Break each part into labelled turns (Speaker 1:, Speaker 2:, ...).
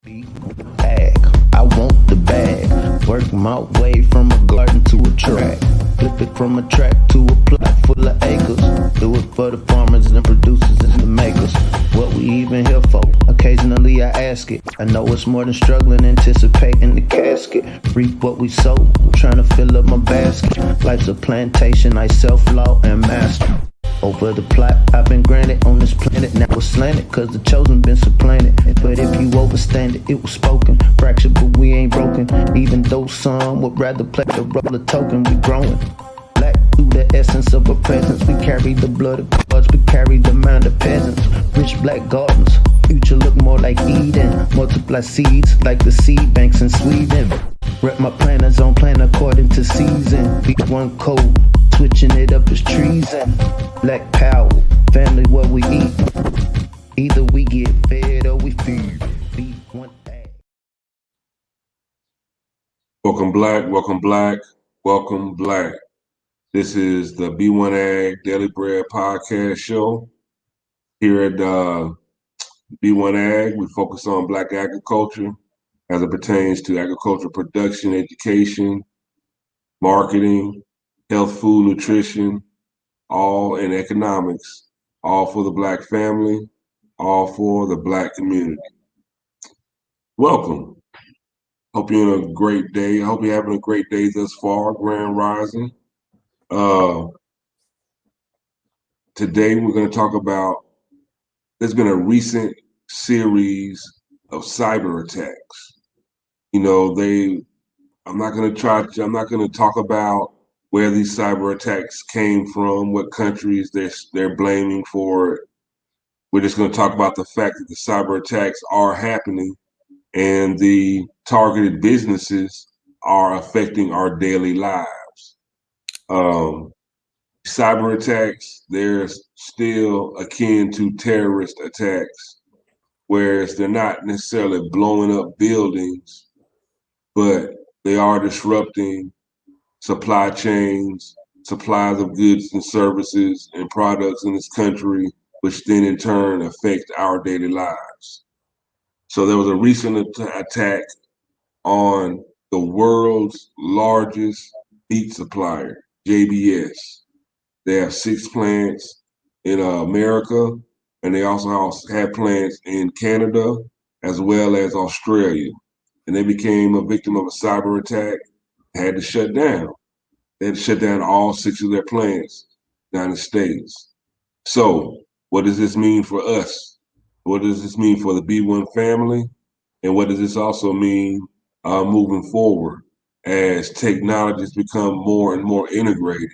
Speaker 1: Bag, I want the bag. Work my way from a garden to a track. Flip it from a track to a plot full of acres. Do it for the farmers and producers and the makers. What we even here for? Occasionally I ask it. I know it's more than struggling, anticipating the casket. Reap what we sow, I'm trying to fill up my basket. Life's a plantation, I self-law and master. Over the plot I've been granted on this planet. Now it's slanted, cause the chosen been supplanted. But if you overstand it, it was spoken. Fractured, but we ain't broken. Even though some would rather play the role of token, we growing. Black through the essence of our presence. We carry the blood of gods, we carry the mind of peasants. Rich black gardens, future look more like Eden. Multiply seeds like the seed banks in Sweden. Rep my planners on plan according to season. B1 code, switching it up is treason. Black power, family what we eat. Either we get fed or we feed. B1AG.
Speaker 2: Welcome black, welcome black, welcome black. This is the B1AG Daily Bread podcast show. Here at B1AG, we focus on black agriculture as it pertains to agricultural production, education, marketing, health, food, nutrition, all in economics, all for the black family, all for the black community. Welcome. Hope you're in a great day. I hope you're having a great day thus far, Grand Rising. Today we're going to talk about, there's been a recent series of cyber attacks. You know, I'm not going to talk about where these cyber attacks came from, what countries they're blaming for it. We're just going to talk about the fact that the cyber attacks are happening and the targeted businesses are affecting our daily lives. Cyber attacks, they're still akin to terrorist attacks, whereas they're not necessarily blowing up buildings, but they are disrupting supply chains, supplies of goods and services and products in this country, which then in turn affect our daily lives. So there was a recent attack on the world's largest meat supplier, JBS. They have 6 plants in America, and they also have plants in Canada as well as Australia. And they became a victim of a cyber attack, had to shut down. They had to shut down all 6 of their plants in the United States. So what does this mean for us? What does this mean for the B1 family? And what does this also mean moving forward as technologies become more and more integrated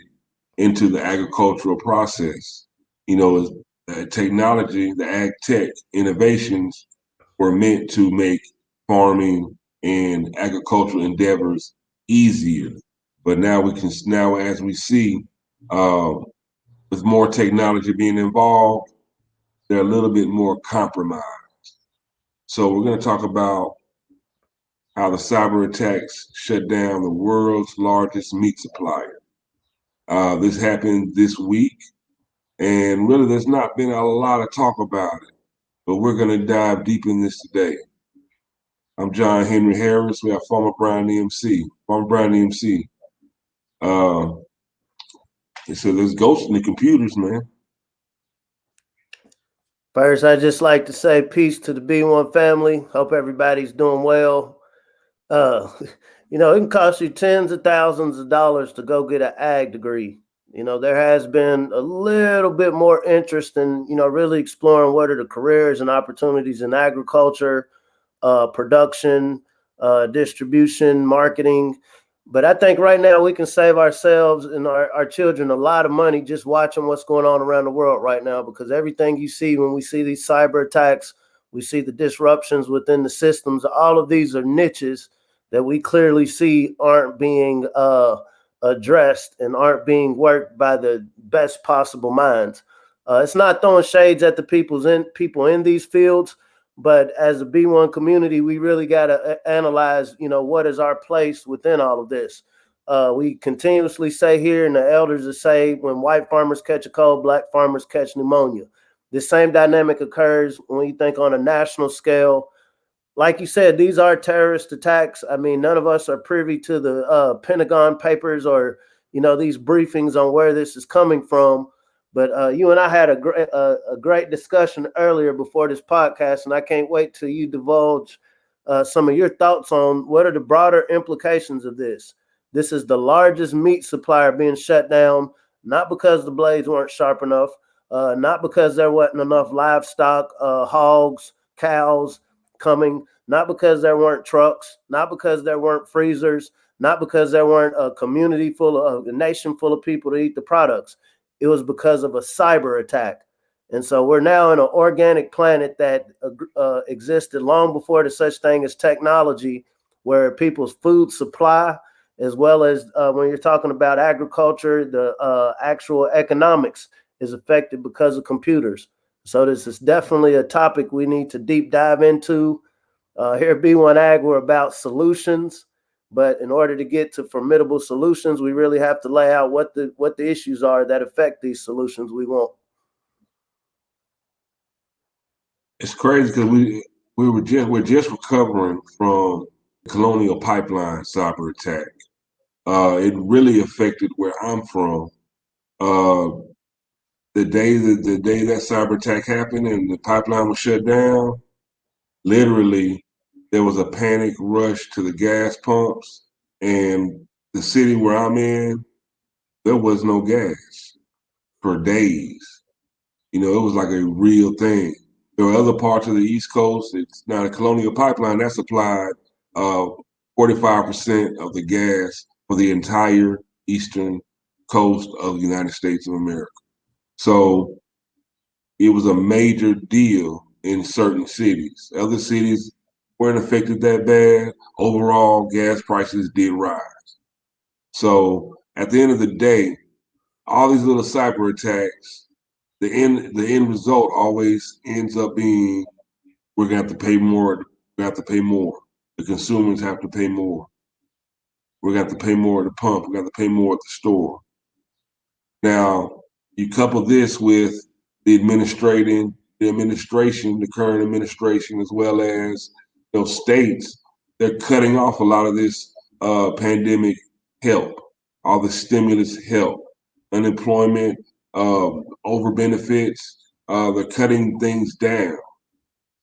Speaker 2: into the agricultural process? You know, technology, the ag tech innovations were meant to make farming and agricultural endeavors easier. But now as we see, with more technology being involved, they're a little bit more compromised. So we're going to talk about how the cyber attacks shut down the world's largest meat supplier. This happened this week, and really there's not been a lot of talk about it, but we're going to dive deep in this today. I'm John Henry Harris. We have Farmer Brown EMC. Farmer Brown EMC. So there's ghosts in the computers, man.
Speaker 3: First, I'd just like to say peace to the B1 family. Hope everybody's doing well. You know, it can cost you tens of thousands of dollars to go get an ag degree. You know, there has been a little bit more interest in, you know, really exploring what are the careers and opportunities in agriculture, production, distribution, marketing. But I think right now we can save ourselves and our children a lot of money just watching what's going on around the world right now, because everything you see when we see these cyber attacks, we see the disruptions within the systems. All of these are niches that we clearly see aren't being addressed and aren't being worked by the best possible minds. It's not throwing shades at the people in these fields, but as a B1 community, we really got to analyze, you know, what is our place within all of this. We continuously say here, and the elders will say, when white farmers catch a cold, black farmers catch pneumonia. The same dynamic occurs when you think on a national scale. like you said, these are terrorist attacks. I mean, none of us are privy to the Pentagon papers or, these briefings on where this is coming from. But you and I had a great discussion earlier before this podcast, and I can't wait till you divulge some of your thoughts on what are the broader implications of this. This is the largest meat supplier being shut down, not because the blades weren't sharp enough, not because there wasn't enough livestock, hogs, cows coming, not because there weren't trucks, not because there weren't freezers, not because there weren't a community a nation full of people to eat the products. It was because of a cyber attack. And so we're now in an organic planet that existed long before there's such thing as technology, where people's food supply, as well as when you're talking about agriculture, the actual economics is affected because of computers. So this is definitely a topic we need to deep dive into. Here at B1AG, we're about solutions. But in order to get to formidable solutions, we really have to lay out what the issues are that affect these solutions we want.
Speaker 2: It's crazy because we're just recovering from the Colonial Pipeline cyber attack. It really affected where I'm from. The day that cyber attack happened and the pipeline was shut down, literally there was a panic rush to the gas pumps, and the city where I'm in, there was no gas for days. It was like a real thing. There are other parts of the East Coast. It's not a Colonial Pipeline that supplied 45% of the gas for the entire eastern coast of the United States of America. So it was a major deal in certain cities. Other cities weren't affected that bad. Overall, gas prices did rise. So at the end of the day, all these little cyber attacks, the end result always ends up being we're gonna have to pay more. We have to pay more. The consumers have to pay more. We're gonna have to pay more at the pump. We're gonna have to pay more at the store. Now, you couple this with the administration, the current administration, as well as states, they're cutting off a lot of this pandemic help, all the stimulus help, unemployment, over benefits. They're cutting things down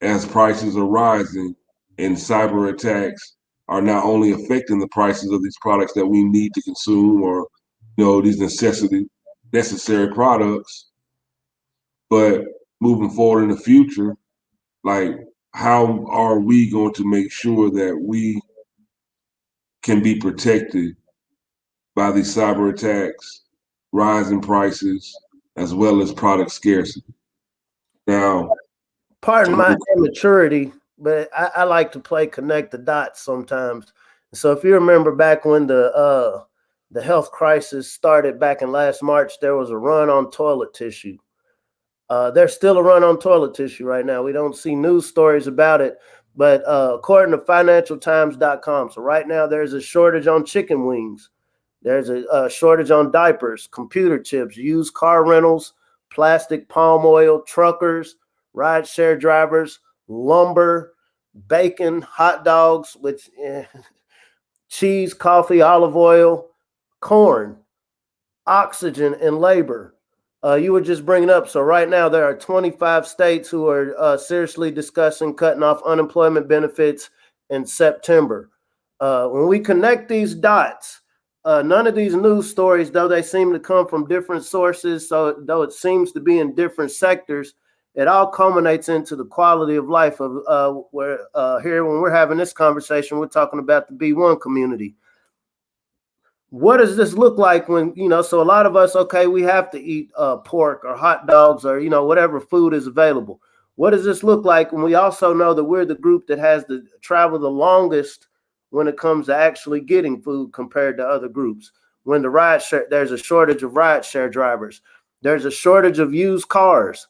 Speaker 2: as prices are rising, and cyber attacks are not only affecting the prices of these products that we need to consume, or these necessary products, but moving forward in the future, like, how are we going to make sure that we can be protected by these cyber attacks, rising prices, as well as product scarcity? Now,
Speaker 3: Pardon my immaturity, but I like to play connect the dots sometimes. So if you remember back when the health crisis started back in last March, there was a run on toilet tissue. There's still a run on toilet tissue right now. We don't see news stories about it, but according to financialtimes.com, so right now there's a shortage on chicken wings. There's a shortage on diapers, computer chips, used car rentals, plastic palm oil, truckers, rideshare drivers, lumber, bacon, hot dogs, cheese, coffee, olive oil, corn, oxygen, and labor. You were just bringing up. So right now there are 25 states who are seriously discussing cutting off unemployment benefits in September. When we connect these dots, none of these news stories, though they seem to come from different sources, so though it seems to be in different sectors, it all culminates into the quality of life of where here when we're having this conversation, we're talking about the B1 community. What does this look like when, so a lot of us, okay, we have to eat pork or hot dogs or, whatever food is available. What does this look like when we also know that we're the group that has to travel the longest when it comes to actually getting food compared to other groups? When there's a shortage of rideshare drivers. There's a shortage of used cars.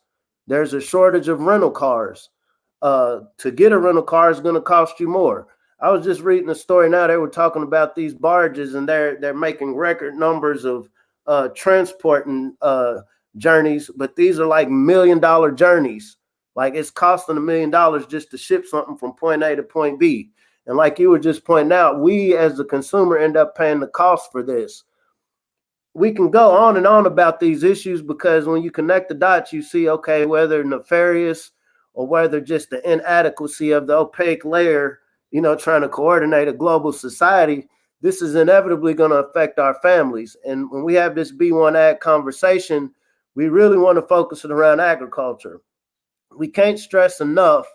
Speaker 3: There's a shortage of rental cars. To get a rental car is going to cost you more. I was just reading a story now. They were talking about these barges, and they're making record numbers of transporting journeys, but these are like $1 million journeys. Like it's costing $1 million just to ship something from point A to point B. And like you were just pointing out, we as the consumer end up paying the cost for this. We can go on and on about these issues because when you connect the dots, you see, okay, whether nefarious or whether just the inadequacy of the opaque layer, trying to coordinate a global society, this is inevitably going to affect our families. And when we have this B1AG conversation, we really want to focus it around agriculture. We can't stress enough,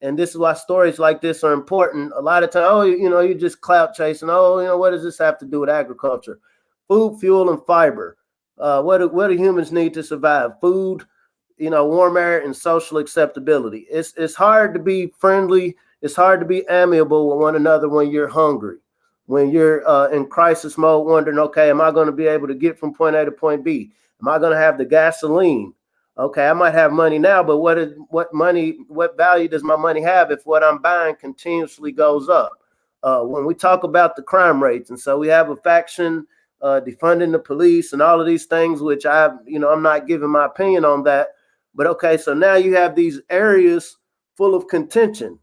Speaker 3: and this is why stories like this are important. A lot of times, you're just clout chasing. What does this have to do with agriculture? Food, fuel, and fiber. What do humans need to survive? Food, warm air, and social acceptability. It's hard to be friendly. It's hard to be amiable with one another when you're hungry, when you're in crisis mode, wondering, okay, am I going to be able to get from point A to point B? Am I going to have the gasoline? Okay, I might have money now, but what value does my money have if what I'm buying continuously goes up? When we talk about the crime rates, and so we have a faction defunding the police and all of these things, which I'm not giving my opinion on that. But okay, so now you have these areas full of contention.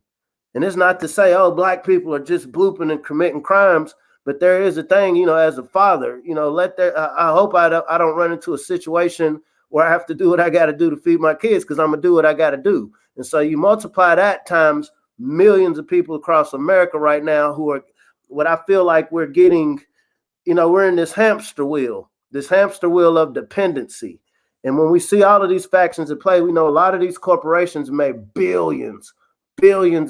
Speaker 3: And it's not to say, oh, black people are just blooping and committing crimes, but there is a thing, as a father, I hope I don't run into a situation where I have to do what I got to do to feed my kids because I'm going to do what I got to do. And so you multiply that times millions of people across America right now who are what I feel like we're getting, we're in this hamster wheel of dependency. And when we see all of these factions at play, we know a lot of these corporations made billions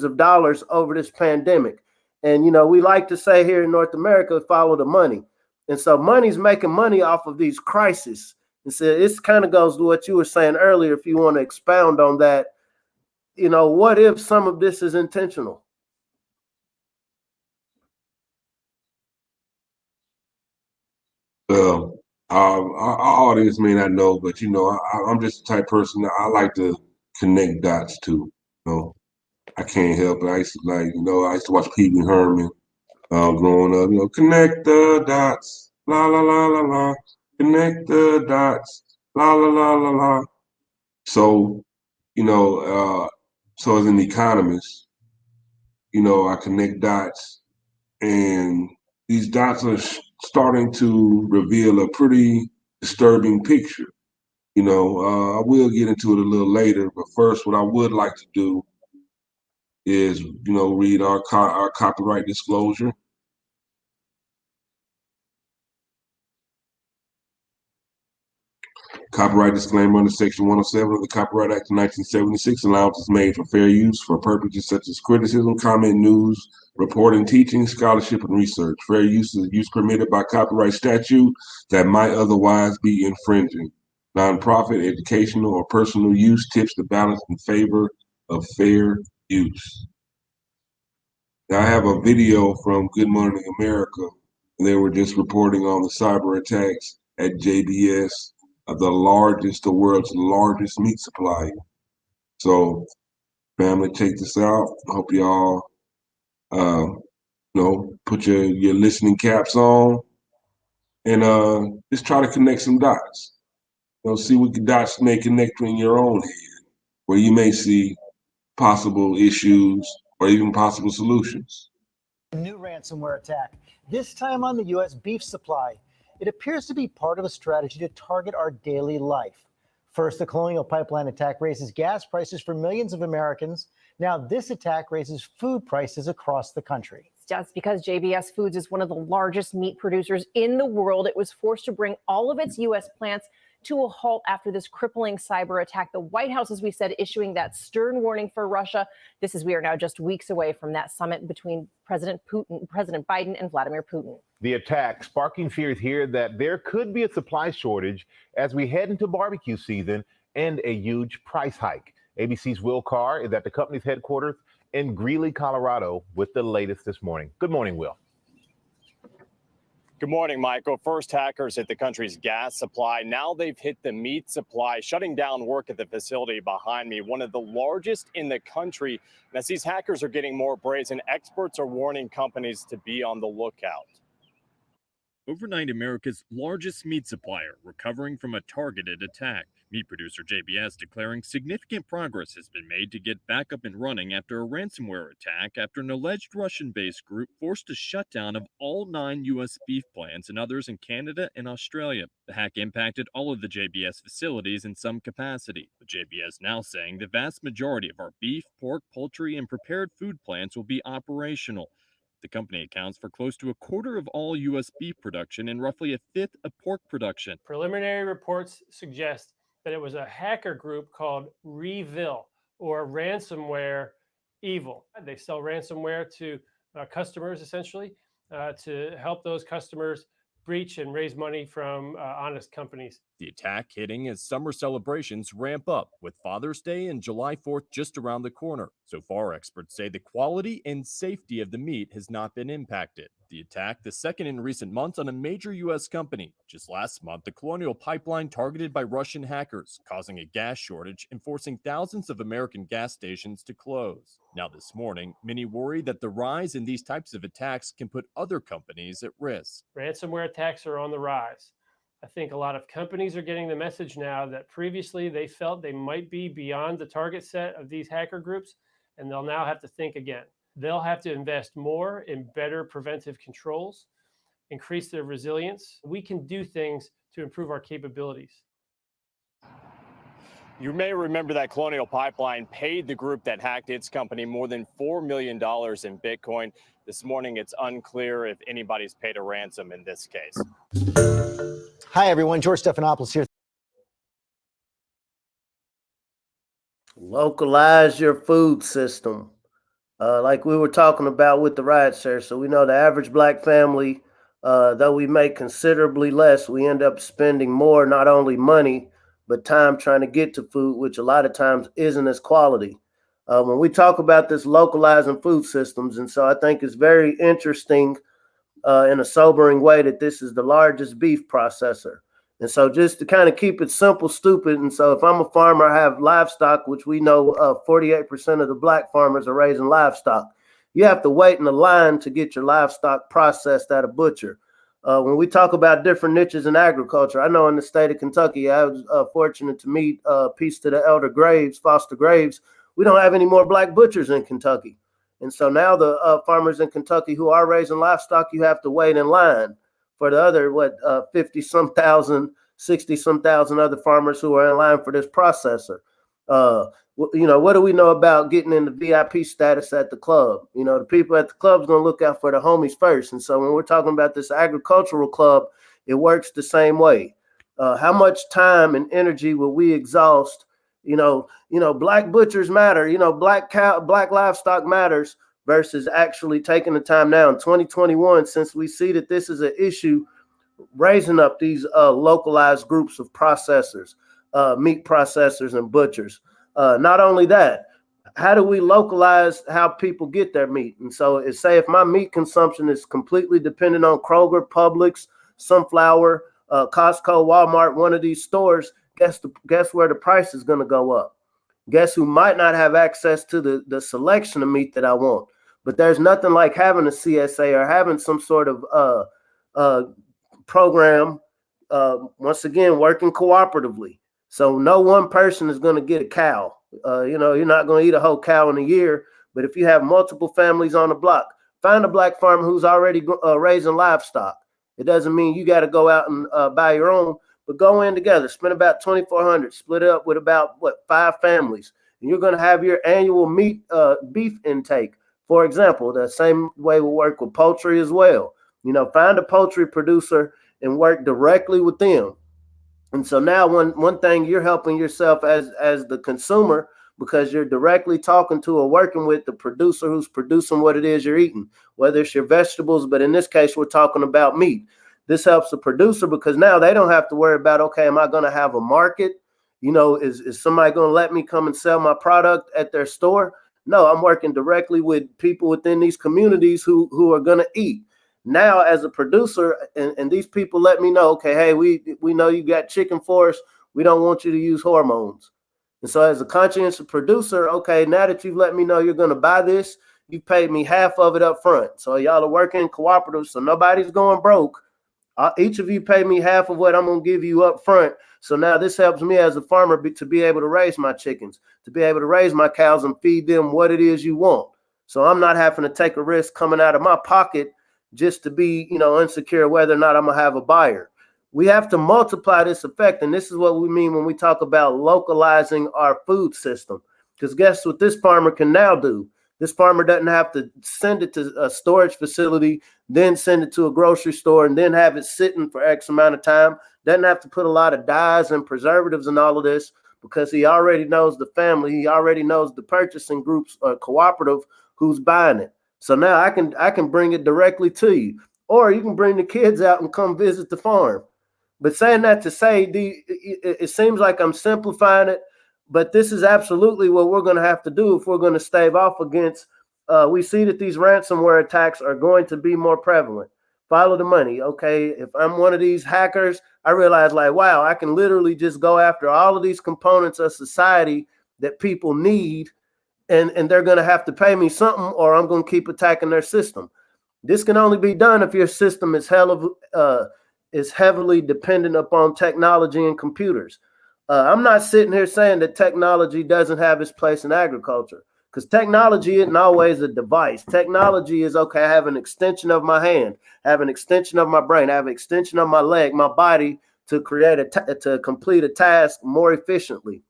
Speaker 3: of dollars over this pandemic. And, we like to say here in North America, follow the money. And so money's making money off of these crises. And so this kind of goes to what you were saying earlier, if you want to expound on that. What if some of this is intentional?
Speaker 2: Our audience may not know, but I'm just the type of person that I like to connect dots to. I can't help it. I used to watch Pee Wee Herman growing up. Connect the dots, la la la la la. Connect the dots, la la la la la. So, so as an economist, I connect dots, and these dots are starting to reveal a pretty disturbing picture. I will get into it a little later, but first, what I would like to do is, read our copyright disclosure. Copyright disclaimer under Section 107 of the Copyright Act of 1976. Allowance is made for fair use for purposes such as criticism, comment, news, reporting, teaching, scholarship, and research. Fair use is use permitted by copyright statute that might otherwise be infringing. Nonprofit, educational, or personal use tips the balance in favor of fair use. Now, I have a video from Good Morning America. They were just reporting on the cyber attacks at JBS, the world's largest meat supplier. So, family, check this out. I hope y'all, put your listening caps on and just try to connect some dots. See what the dots may connect in your own head, where you may see possible issues or even possible solutions.
Speaker 4: New ransomware attack, this time on the U.S. beef supply. It appears to be part of a strategy to target our daily life. First, the Colonial Pipeline attack raises gas prices for millions of Americans. Now, this attack raises food prices across the country.
Speaker 5: Just because JBS Foods is one of the largest meat producers in the world, it was forced to bring all of its U.S. plants to a halt after this crippling cyber attack. The White House, as we said, issuing that stern warning for Russia. We are now just weeks away from that summit between President Biden and Vladimir Putin.
Speaker 6: The attack sparking fears here that there could be a supply shortage as we head into barbecue season and a huge price hike. ABC's Will Carr is at the company's headquarters in Greeley, Colorado, with the latest this morning. Good morning, Will.
Speaker 7: Good morning, Michael. First, hackers hit the country's gas supply. Now they've hit the meat supply, shutting down work at the facility behind me, one of the largest in the country. And as these hackers are getting more brazen, experts are warning companies to be on the lookout.
Speaker 8: overnight America's largest meat supplier recovering from a targeted attack. Meat producer JBS declaring significant progress has been made to get back up and running after a ransomware attack after an alleged Russian-based group forced a shutdown of all 9 U.S. beef plants and others in Canada and Australia. The hack impacted all of the JBS facilities in some capacity, with JBS now saying the vast majority of our beef, pork, poultry, and prepared food plants will be operational. The company accounts for close to a quarter of all U.S. beef production and roughly a fifth of pork production.
Speaker 9: Preliminary reports suggest that it was a hacker group called Revil, or ransomware evil. They sell ransomware to customers, essentially, to help those customers breach and raise money from honest companies.
Speaker 8: The attack hitting as summer celebrations ramp up, with Father's Day and July 4th just around the corner. So far, experts say the quality and safety of the meat has not been impacted. The attack, the second in recent months on a major U.S. company. Just last month, the Colonial Pipeline targeted by Russian hackers, causing a gas shortage and forcing thousands of American gas stations to close. Now this morning, many worry that the rise in these types of attacks can put other companies at risk.
Speaker 9: Ransomware attacks are on the rise. I think a lot of companies are getting the message now that previously they felt they might be beyond the target set of these hacker groups, and they'll now have to think again. They'll have to invest more in better preventive controls, increase their resilience. We can do things to improve our capabilities.
Speaker 7: You may remember that Colonial Pipeline paid the group that hacked its company more than $4 million in Bitcoin. This morning, it's unclear if anybody's paid a ransom in this case.
Speaker 4: Hi, everyone. George Stephanopoulos here.
Speaker 3: Localize your food system. Like we were talking about with the ride share. So we know the average black family, though we make considerably less, we end up spending more, not only money, but time trying to get to food, which a lot of times isn't as quality. When we talk about this localizing food systems, and so I think it's very interesting in a sobering way that this is the largest beef processor. And so just to kind of keep it simple, stupid. And so if I'm a farmer, I have livestock, which we know 48% of the black farmers are raising livestock. You have to wait in the line to get your livestock processed at a butcher. When we talk about different niches in agriculture, I know in the state of Kentucky, I was fortunate to meet peace to the elder Graves, Foster Graves. We don't have any more black butchers in Kentucky. And so now the farmers in Kentucky who are raising livestock, you have to wait in line for the other, 50-some thousand, 60-some thousand other farmers who are in line for this processor. What do we know about getting in the VIP status at the club? The people at the club is going to look out for the homies first. And so when we're talking about this agricultural club, it works the same way. How much time and energy will we exhaust? Black butchers matter, black livestock matters versus actually taking the time now in 2021, since we see that this is an issue, raising up these localized groups of processors, meat processors and butchers. Not only that, how do we localize how people get their meat? And so say if my meat consumption is completely dependent on Kroger, Publix, Sunflower, Costco, Walmart, one of these stores, guess where the price is going to go up? Guess who might not have access to the selection of meat that I want? But there's nothing like having a CSA or having some sort of program, once again, working cooperatively. So no one person is going to get a cow. You're not going to eat a whole cow in a year. But if you have multiple families on the block, find a black farmer who's already raising livestock. It doesn't mean you got to go out and buy your own, but go in together, spend about $2,400, split it up with about 5 families, and you're going to have your annual beef intake. For example, the same way will work with poultry as well. Find a poultry producer and work directly with them. And so now one thing, you're helping yourself as the consumer, because you're directly talking to or working with the producer who's producing what it is you're eating, whether it's your vegetables, but in this case, we're talking about meat. This helps the producer because now they don't have to worry about, okay, am I going to have a market? Is somebody going to let me come and sell my product at their store? No, I'm working directly with people within these communities who are going to eat. Now, as a producer, and these people let me know, okay, hey, we know you got chicken for us. We don't want you to use hormones. And so as a conscientious producer, okay, now that you've let me know you're going to buy this, you paid me half of it up front. So y'all are working cooperative, so nobody's going broke. Each of you pay me half of what I'm going to give you up front. So now this helps me as a farmer to be able to raise my chickens, to be able to raise my cows and feed them what it is you want. So I'm not having to take a risk coming out of my pocket just to be, insecure whether or not I'm going to have a buyer. We have to multiply this effect. And this is what we mean when we talk about localizing our food system. Because guess what this farmer can now do? This farmer doesn't have to send it to a storage facility, then send it to a grocery store, and then have it sitting for X amount of time. Doesn't have to put a lot of dyes and preservatives and all of this, because he already knows the family. He already knows the purchasing groups or cooperative who's buying it. So now I can bring it directly to you. Or you can bring the kids out and come visit the farm. But saying that to say, it seems like I'm simplifying it, but this is absolutely what we're going to have to do if we're going to stave off against. We see that these ransomware attacks are going to be more prevalent. Follow the money. Okay, if I'm one of these hackers, I realize like, wow, I can literally just go after all of these components of society that people need, and they're going to have to pay me something, or I'm going to keep attacking their system. This can only be done if your system is heavily dependent upon technology and computers. I'm not sitting here saying that technology doesn't have its place in agriculture, because technology isn't always a device. Technology is, okay, I have an extension of my hand, I have an extension of my brain, I have an extension of my leg, my body, to to complete a task more efficiently.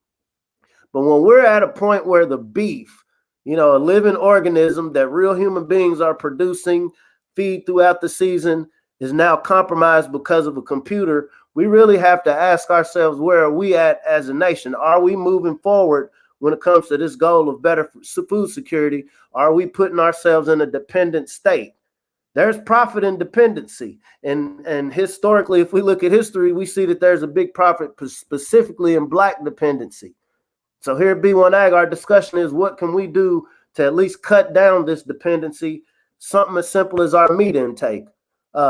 Speaker 3: But when we're at a point where the beef, a living organism that real human beings are producing, feed throughout the season, is now compromised because of a computer, we really have to ask ourselves, where are we at as a nation? Are we moving forward when it comes to this goal of better food security? Are we putting ourselves in a dependent state? There's profit in dependency. And historically, if we look at history, we see that there's a big profit specifically in Black dependency. So here at B1AG, our discussion is, what can we do to at least cut down this dependency? Something as simple as our meat intake.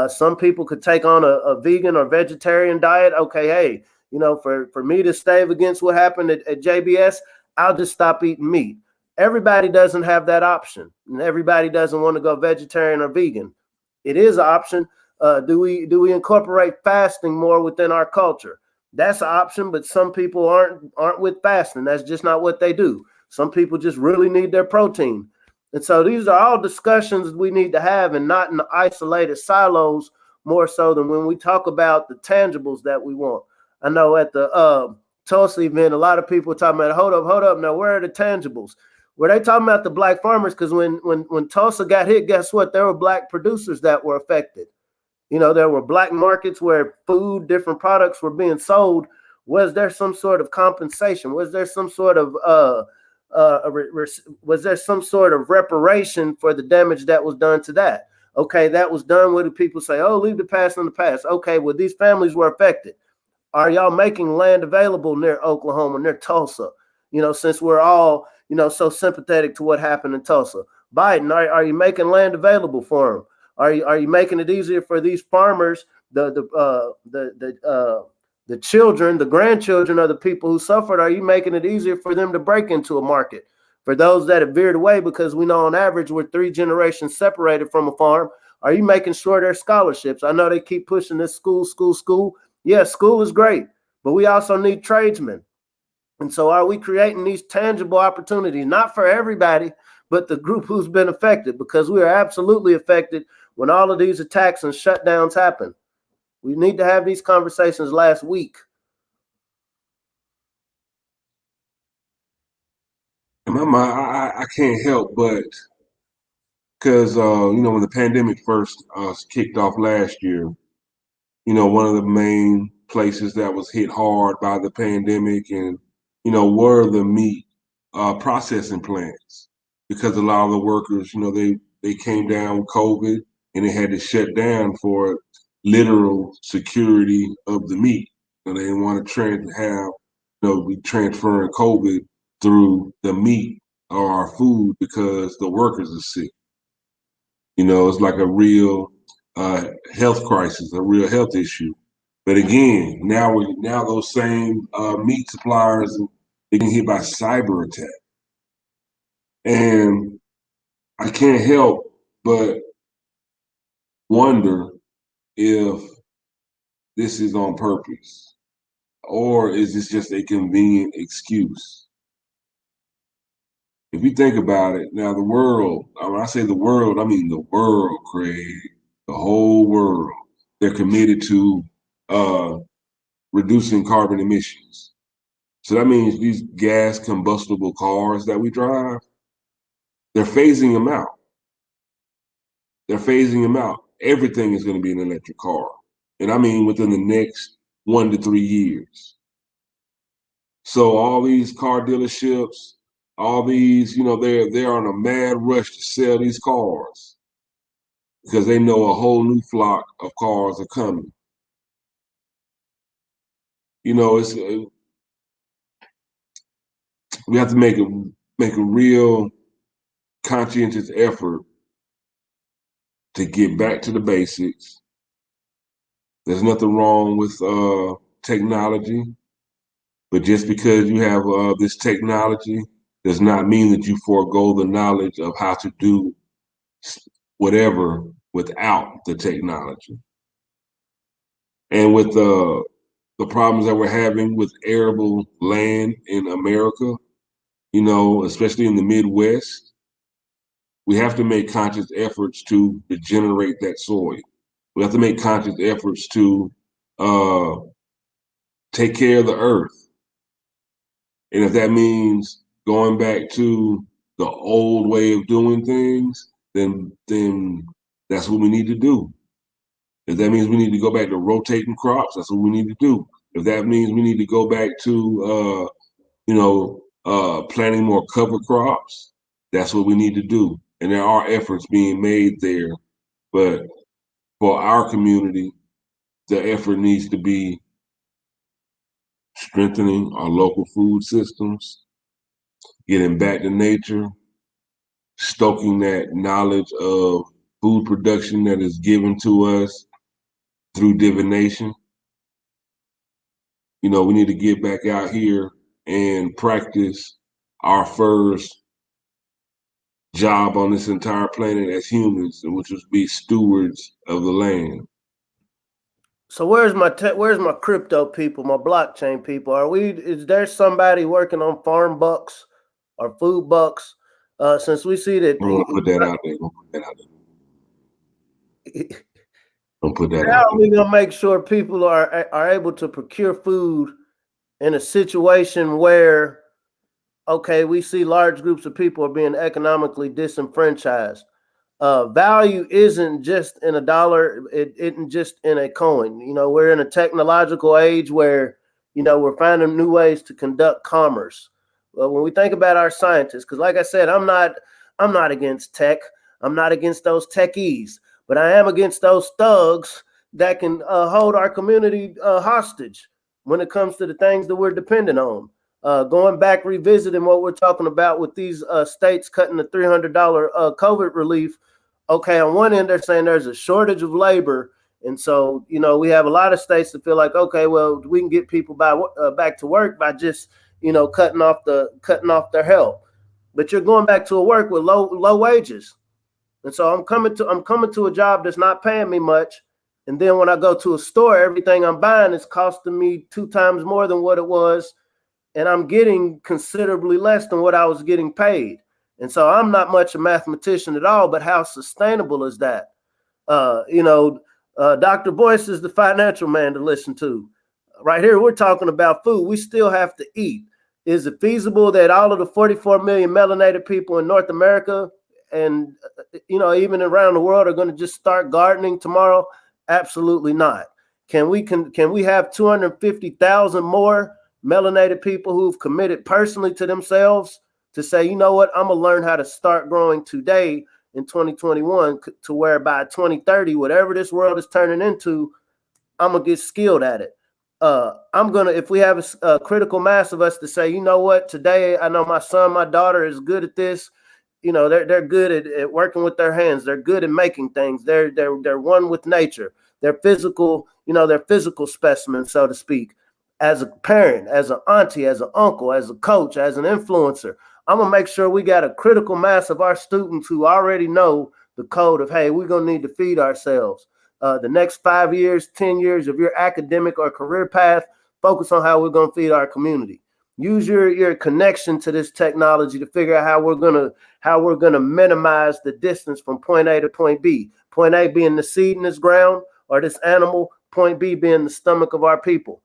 Speaker 3: Some people could take on a vegan or vegetarian diet. Okay, hey, for me to stave against what happened at JBS, I'll just stop eating meat. Everybody doesn't have that option, and everybody doesn't want to go vegetarian or vegan. It is an option. Do we incorporate fasting more within our culture? That's an option, but some people aren't with fasting. That's just not what they do. Some people just really need their protein. And so these are all discussions we need to have, and not in isolated silos, more so than when we talk about the tangibles that we want. I know at the Tulsa event, a lot of people were talking about, hold up. Now, where are the tangibles? Were they talking about the Black farmers? Because when Tulsa got hit, guess what? There were Black producers that were affected. There were Black markets where food, different products were being sold. Was there some sort of compensation? Was there some sort of reparation for the damage that was done to that? Okay, that was done. What do people say? Oh, leave the past in the past. Okay, well, these families were affected. Are y'all making land available near Oklahoma, near Tulsa? Since we're all, so sympathetic to what happened in Tulsa. Biden, are you making land available for them? Are you making it easier for these farmers, the children, the grandchildren of the people who suffered? Are you making it easier for them to break into a market? For those that have veered away, because we know on average we're 3 generations separated from a farm, are you making sure there's scholarships? I know they keep pushing this school. Yeah, school is great, but we also need tradesmen. And so are we creating these tangible opportunities, not for everybody, but the group who's been affected? Because we are absolutely affected when all of these attacks and shutdowns happen. We need to have these conversations last week.
Speaker 2: In my mind, I can't help but, because when the pandemic first kicked off last year, one of the main places that was hit hard by the pandemic and were the meat processing plants, because a lot of the workers, they came down with COVID and they had to shut down for literal security of the meat. They didn't want to be transferring COVID through the meat or our food because the workers are sick. It's like a real health crisis, a real health issue. But again, now those same meat suppliers, they get hit by cyber attack. And I can't help but wonder if this is on purpose? Or is this just a convenient excuse? If you think about it, now the world, when I say the world, I mean the world, Craig, the whole world, they're committed to reducing carbon emissions. So that means these gas combustible cars that we drive, they're phasing them out. They're phasing them out. Everything is going to be an electric car. And I mean within the next 1 to 3 years. So all these car dealerships, all these, they're on a mad rush to sell these cars because they know a whole new flock of cars are coming. We have to make a real conscientious effort to get back to the basics. There's nothing wrong with technology, but just because you have this technology does not mean that you forego the knowledge of how to do whatever without the technology. And with the problems that we're having with arable land in America, especially in the Midwest, we have to make conscious efforts to regenerate that soil. We have to make conscious efforts to take care of the earth. And if that means going back to the old way of doing things, then that's what we need to do. If that means we need to go back to rotating crops, that's what we need to do. If that means we need to go back to planting more cover crops, that's what we need to do. And there are efforts being made there, but for our community, the effort needs to be strengthening our local food systems, getting back to nature, stoking that knowledge of food production that is given to us through divination. We need to get back out here and practice our first job on this entire planet as humans, which is be stewards of the land.
Speaker 3: So where's my crypto people, my blockchain people? Is there somebody working on farm bucks or food bucks? Since we see that,
Speaker 2: I'm gonna put that out there. Don't put that
Speaker 3: how
Speaker 2: out
Speaker 3: are we gonna make sure people are able to procure food in a situation where, okay, we see large groups of people are being economically disenfranchised? Value isn't just in a dollar, it isn't just in a coin. We're in a technological age where, we're finding new ways to conduct commerce. Well, when we think about our scientists, because like I said, I'm not against tech. I'm not against those techies, but I am against those thugs that can hold our community hostage when it comes to the things that we're dependent on. Going back, revisiting what we're talking about with these states cutting the $300 COVID relief. Okay, on one end, they're saying there's a shortage of labor. And so, we have a lot of states that feel like, okay, well, we can get people back to work by just, cutting off their help. But you're going back to a work with low wages. And so I'm coming to a job that's not paying me much. And then when I go to a store, everything I'm buying is costing me 2 times more than what it was. And I'm getting considerably less than what I was getting paid. And so I'm not much a mathematician at all, but how sustainable is that? Dr. Boyce is the financial man to listen to. Right here, we're talking about food. We still have to eat. Is it feasible that all of the 44 million melanated people in North America and, even around the world are going to just start gardening tomorrow? Absolutely not. Can we have 250,000 more melanated people who've committed personally to themselves to say, you know what, I'm going to learn how to start growing today in 2021 to where by 2030, whatever this world is turning into, I'm going to get skilled at it. If we have a critical mass of us to say, you know what, today I know my son, my daughter is good at this. They're good at working with their hands. They're good at making things. They're one with nature. They're physical specimens, so to speak. As a parent, as an auntie, as an uncle, as a coach, as an influencer, I'm gonna make sure we got a critical mass of our students who already know the code of, hey, we're gonna need to feed ourselves. the next 5 years, 10 years of your academic or career path, focus on how we're going to feed our community. Use your connection to this technology to figure out how we're gonna minimize the distance from point A to point B. Point A being the seed in this ground or this animal, point B being the stomach of our people.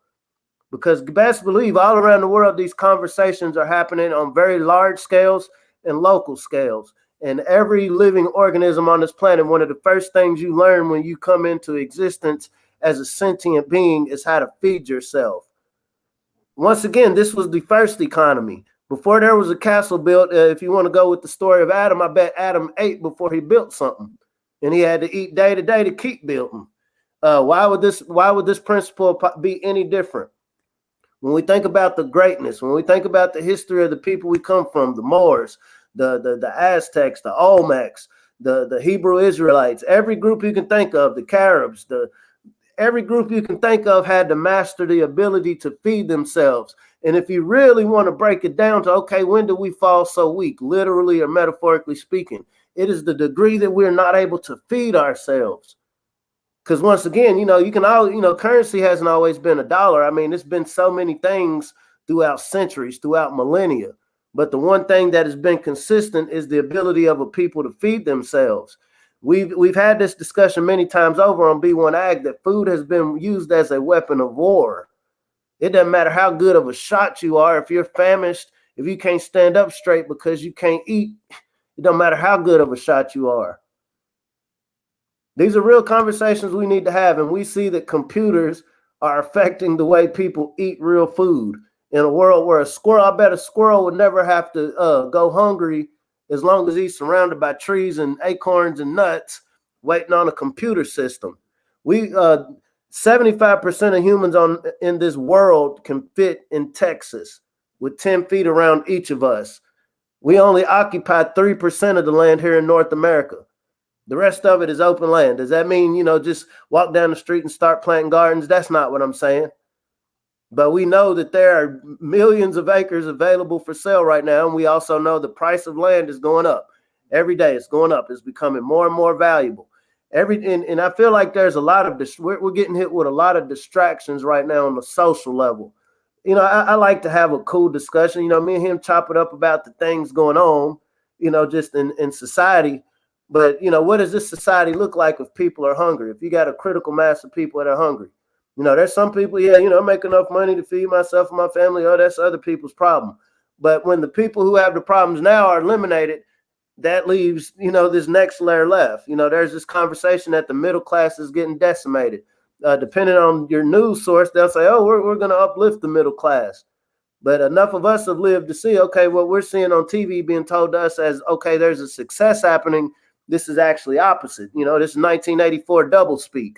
Speaker 3: Because best believe all around the world, these conversations are happening on very large scales and local scales. And every living organism on this planet, one of the first things you learn when you come into existence as a sentient being is how to feed yourself. Once again, this was the first economy. Before there was a castle built, if you want to go with the story of Adam, I bet Adam ate before he built something. And he had to eat day to day to keep building. Why would this principle be any different? When we think about the greatness, when we think about the history of the people we come from, the Moors, the Aztecs, the Olmecs, the Hebrew Israelites, every group you can think of, the Caribs, every group you can think of had to master the ability to feed themselves. And if you really want to break it down to, okay, when do we fall so weak, literally or metaphorically speaking? It is the degree that we're not able to feed ourselves. Because once again, currency hasn't always been a dollar. I mean, it's been so many things throughout centuries, throughout millennia. But the one thing that has been consistent is the ability of a people to feed themselves. We've had this discussion many times over on B1AG that food has been used as a weapon of war. It doesn't matter how good of a shot you are. If you're famished, if you can't stand up straight because you can't eat, it don't matter how good of a shot you are. These are real conversations we need to have, and we see that computers are affecting the way people eat real food. In a world where I bet a squirrel would never have to go hungry as long as he's surrounded by trees and acorns and nuts waiting on a computer system. 75% of humans in this world can fit in Texas with 10 feet around each of us. We only occupy 3% of the land here in North America. The rest of it is open land. Does that mean, just walk down the street and start planting gardens? That's not what I'm saying. But we know that there are millions of acres available for sale right now. And we also know the price of land is going up. Every day it's going up. It's becoming more and more valuable. And I feel like there's a lot of we're getting hit with a lot of distractions right now on the social level. I like to have a cool discussion. Me and him chop it up about the things going on, just in society. But, what does this society look like if people are hungry? If you got a critical mass of people that are hungry? There's some people, I make enough money to feed myself and my family. Oh, that's other people's problem. But when the people who have the problems now are eliminated, that leaves, this next layer left. There's this conversation that the middle class is getting decimated. Depending on your news source, they'll say, oh, we're going to uplift the middle class. But enough of us have lived to see, okay, what we're seeing on TV being told to us as, okay, there's a success happening. This is actually opposite. This is 1984 doublespeak.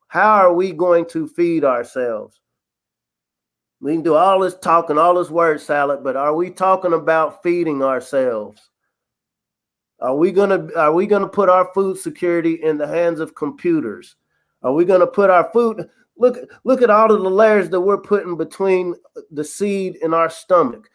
Speaker 3: How are we going to feed ourselves? We can do all this talking, all this word salad, but are we talking about feeding ourselves? Are we gonna put our food security in the hands of computers? Are we gonna put our food? Look at all of the layers that we're putting between the seed in our stomach.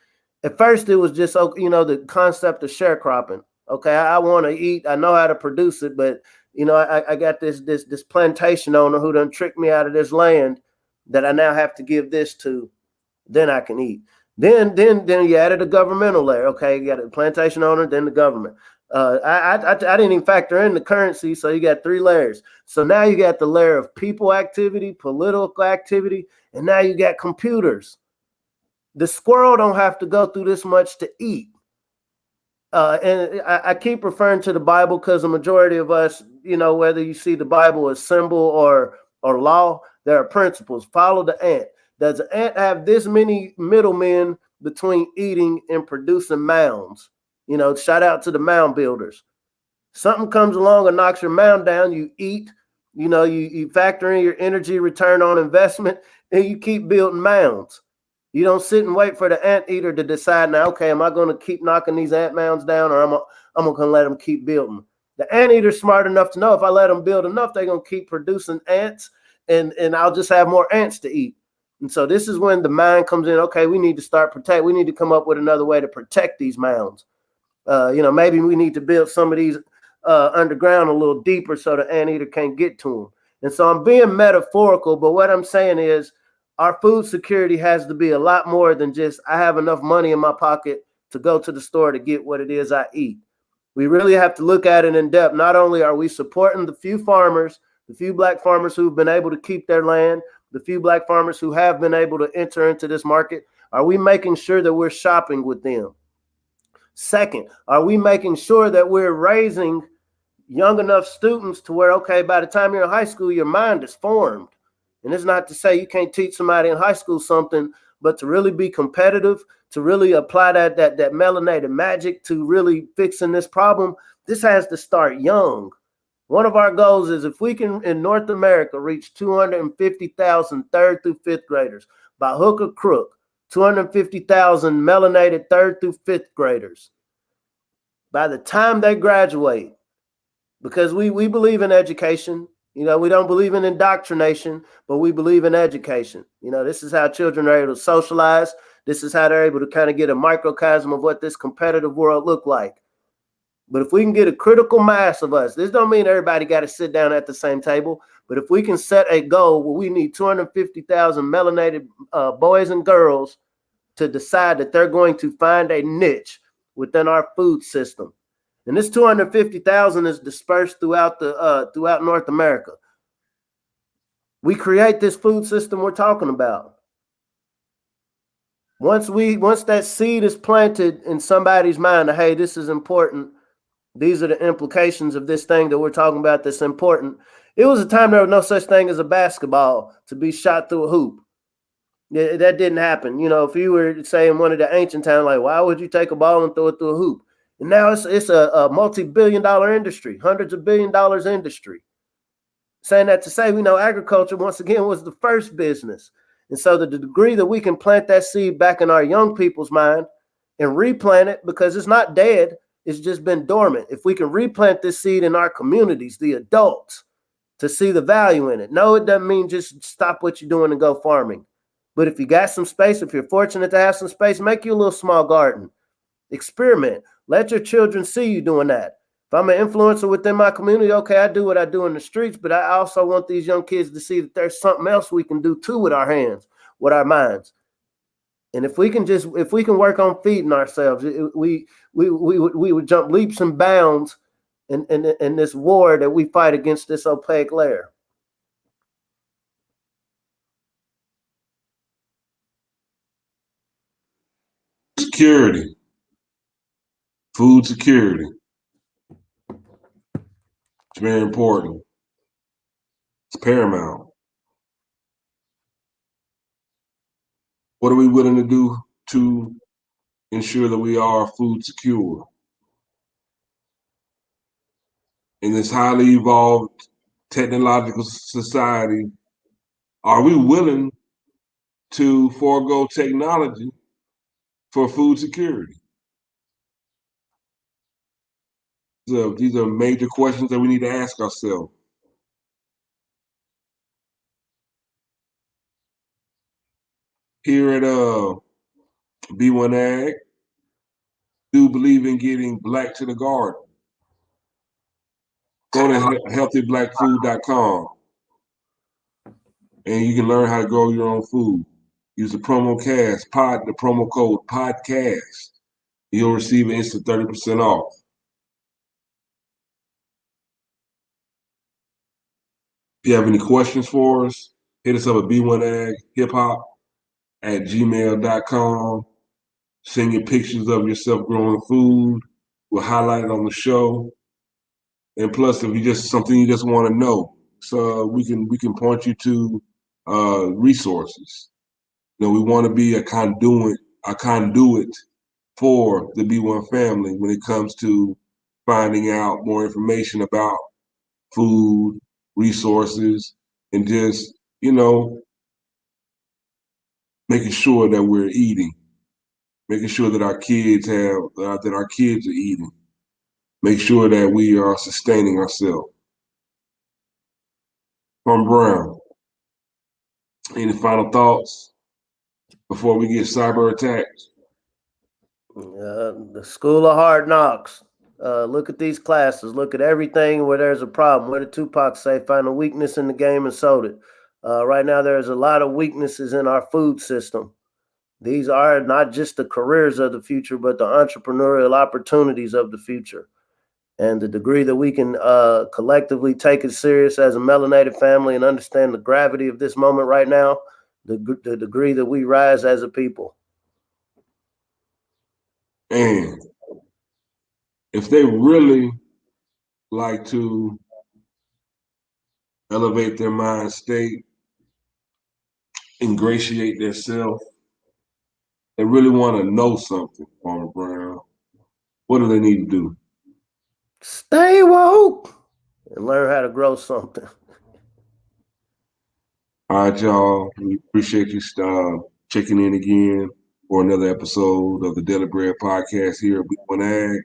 Speaker 3: At first, it was just the concept of sharecropping. Okay, I want to eat. I know how to produce it, but I got this plantation owner who done tricked me out of this land that I now have to give this to. Then I can eat. Then you added a governmental layer. Okay, you got a plantation owner, then the government. I didn't even factor in the currency, so you got 3 layers. So now you got the layer of people activity, political activity, and now you got computers. The squirrel don't have to go through this much to eat. And I keep referring to the Bible because the majority of us, whether you see the Bible as symbol or law, there are principles. Follow the ant. Does an ant have this many middlemen between eating and producing mounds? Shout out to the mound builders. Something comes along and knocks your mound down, you eat, you factor in your energy return on investment, and you keep building mounds. You don't sit and wait for the anteater to decide now, okay, am I going to keep knocking these ant mounds down or I'm going to let them keep building? The anteater's smart enough to know if I let them build enough, they're going to keep producing ants and I'll just have more ants to eat. And so this is when the mind comes in, okay, we need to start protect. We need to come up with another way to protect these mounds. Maybe we need to build some of these underground a little deeper so the anteater can't get to them. And so I'm being metaphorical, but what I'm saying is our food security has to be a lot more than just I have enough money in my pocket to go to the store to get what it is I eat. We really have to look at it in depth. Not only are we supporting the few farmers, the few black farmers who've been able to keep their land, the few black farmers who have been able to enter into this market, are we making sure that we're shopping with them? Second, are we making sure that we're raising young enough students to where, okay, by the time you're in high school, your mind is formed? And it's not to say you can't teach somebody in high school something, but to really be competitive, to really apply that melanated magic to really fixing this problem, this has to start young. One of our goals is if we can, in North America, reach 250,000 third through fifth graders by hook or crook, 250,000 melanated third through fifth graders by the time they graduate, because we believe in education. You know, we don't believe in indoctrination, but we believe in education. You know, this is how children are able to socialize. This is how they're able to kind of get a microcosm of what this competitive world look like. But if we can get a critical mass of us, this don't mean everybody got to sit down at the same table. But if we can set a goal where we need 250,000 melanated boys and girls to decide that they're going to find a niche within our food system. And this 250,000 is dispersed throughout North America. We create this food system we're talking about. Once that seed is planted in somebody's mind, hey, this is important. These are the implications of this thing that we're talking about that's important. It was a time there was no such thing as a basketball to be shot through a hoop. That didn't happen. You know, if you were saying one of the ancient times, like, why would you take a ball and throw it through a hoop? And now it's a multi-billion-dollar industry, hundreds of billion dollars industry. Saying that to say, we know agriculture, once again, was the first business. And so the degree that we can plant that seed back in our young people's mind and replant it, because it's not dead, it's just been dormant. If we can replant this seed in our communities, the adults, to see the value in it. No, it doesn't mean just stop what you're doing and go farming. But if you got some space, if you're fortunate to have some space, make you a little small garden. Experiment. Let your children see you doing that. If I'm an influencer within my community, okay, I do what I do in the streets, but I also want these young kids to see that there's something else we can do too with our hands, with our minds. And if we can work on feeding ourselves, we would jump leaps and bounds in this war that we fight against this opaque layer.
Speaker 2: Security, food security. It's very important. It's paramount. What are we willing to do to ensure that we are food secure? In this highly evolved technological society, are we willing to forego technology for food security? So these are major questions that we need to ask ourselves. Here at B1AG, do believe in getting black to the garden. Go to healthyblackfood.com and you can learn how to grow your own food. Use the promo code podcast. You'll receive an instant 30% off. If you have any questions for us, hit us up at b1aghiphop@gmail.com. Send your pictures of yourself growing food. We'll highlight it on the show. And plus, if you just something you just want to know, so we can point you to resources. You know, we want to be a conduit for the B1 family when it comes to finding out more information about food, resources, and just, you know, making sure that we're eating, making sure that our kids are eating, make sure that we are sustaining ourselves. From Brown, any final thoughts before we get cyber attacks?
Speaker 3: The school of hard knocks. Look at these classes. Look at everything where there's a problem. Where did Tupac say, find a weakness in the game and sold it? Right now, there's a lot of weaknesses in our food system. These are not just the careers of the future, but the entrepreneurial opportunities of the future. And the degree that we can collectively take it serious as a melanated family and understand the gravity of this moment right now, the degree that we rise as a people.
Speaker 2: And if they really like to elevate their mind state, ingratiate themselves, they really want to know something, Farmer Brown, what do they need to do?
Speaker 3: Stay woke and learn how to grow something.
Speaker 2: All right, y'all. We appreciate you checking in again for another episode of the Daily Bread Podcast here at B1AG.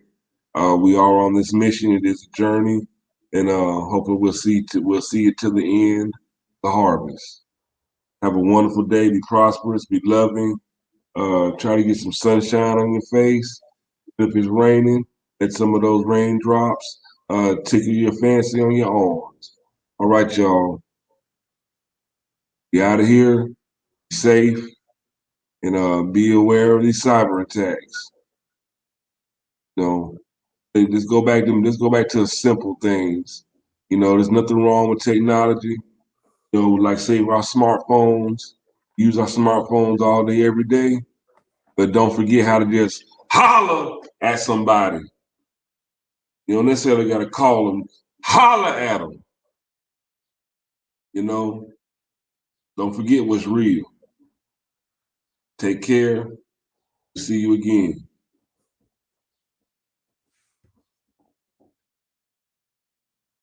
Speaker 2: We are on this mission. It is a journey, and hopefully we'll see it to the end, the harvest. Have a wonderful day. Be prosperous. Be loving. Try to get some sunshine on your face. If it's raining, let some of those raindrops tickle your fancy on your arms. All right, y'all. Be out of here. Be safe. And be aware of these cyber attacks. You know, let's go back to simple things. You know, there's nothing wrong with technology. You know, like save our smartphones, use our smartphones all day, every day. But don't forget how to just holler at somebody. You don't necessarily got to call them, holler at them. You know, don't forget what's real. Take care. See you again.